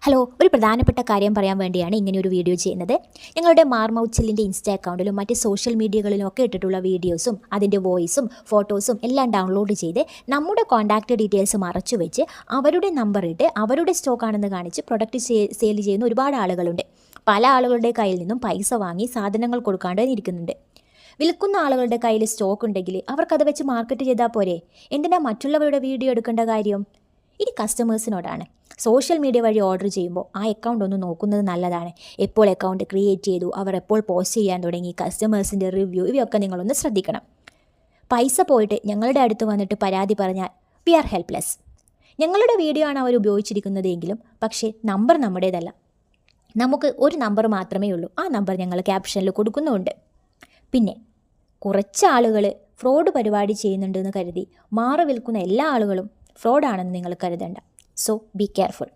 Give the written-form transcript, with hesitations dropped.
Hello, ഒരു പ്രധാനപ്പെട്ട കാര്യം പറയാൻ വേണ്ടിയാണ് ഇങ്ങനെ ഒരു വീഡിയോ ചെയ്യുന്നത്. ഞങ്ങളുടെ മാർമൗച്ചിലിൻ്റെ ഇൻസ്റ്റാ അക്കൗണ്ടിലും മറ്റ് സോഷ്യൽ മീഡിയകളിലും ഒക്കെ ഇട്ടിട്ടുള്ള വീഡിയോസും അതിൻ്റെ വോയിസും ഫോട്ടോസും എല്ലാം ഡൗൺലോഡ് ചെയ്ത് നമ്മുടെ കോൺടാക്റ്റ് ഡീറ്റെയിൽസ് മറച്ചു വെച്ച് അവരുടെ നമ്പർ ഇട്ട് അവരുടെ സ്റ്റോക്കാണെന്ന് കാണിച്ച് പ്രൊഡക്റ്റ് സെയിൽ ചെയ്യുന്ന ഒരുപാട് ആളുകളുണ്ട്. പല ആളുകളുടെ കയ്യിൽ നിന്നും പൈസ വാങ്ങി സാധനങ്ങൾ കൊടുക്കാണ്ട് ഇരിക്കുന്നുണ്ട്. വിൽക്കുന്ന ആളുകളുടെ കയ്യിൽ സ്റ്റോക്ക് ഉണ്ടെങ്കിൽ അവർക്കത് വെച്ച് മാർക്കറ്റ് ചെയ്താൽ പോരെ? എന്തിനാ മറ്റുള്ളവരുടെ വീഡിയോ എടുക്കേണ്ട കാര്യം? ഇനി കസ്റ്റമേഴ്സിനോടാണ്. സോഷ്യൽ മീഡിയ വഴി ഓർഡർ ചെയ്യുമ്പോൾ ആ അക്കൗണ്ട് ഒന്ന് നോക്കുന്നത് നല്ലതാണ്. എപ്പോൾ അക്കൗണ്ട് ക്രിയേറ്റ് ചെയ്തു, അവർ എപ്പോൾ പോസ്റ്റ് ചെയ്യാൻ തുടങ്ങി, കസ്റ്റമേഴ്സിൻ്റെ റിവ്യൂ, ഇവയൊക്കെ നിങ്ങളൊന്ന് ശ്രദ്ധിക്കണം. പൈസ പോയിട്ട് ഞങ്ങളുടെ അടുത്ത് വന്നിട്ട് പരാതി പറഞ്ഞാൽ വി ആർ ഹെൽപ്ലെസ്. ഞങ്ങളുടെ വീഡിയോ ആണ് അവർ ഉപയോഗിച്ചിരിക്കുന്നതെങ്കിലും പക്ഷേ നമ്പർ നമ്മുടേതല്ല. നമുക്ക് ഒരു നമ്പർ മാത്രമേ ഉള്ളൂ. ആ നമ്പർ ഞങ്ങൾ ക്യാപ്ഷനിൽ കൊടുക്കുന്നുമുണ്ട്. പിന്നെ കുറച്ച് ആളുകൾ ഫ്രോഡ് പരിപാടി ചെയ്യുന്നുണ്ടെന്ന് കരുതി മാറി വിൽക്കുന്ന എല്ലാ ആളുകളും ഫ്രോഡാണെന്ന് നിങ്ങൾ കരുതണ്ട. So be careful.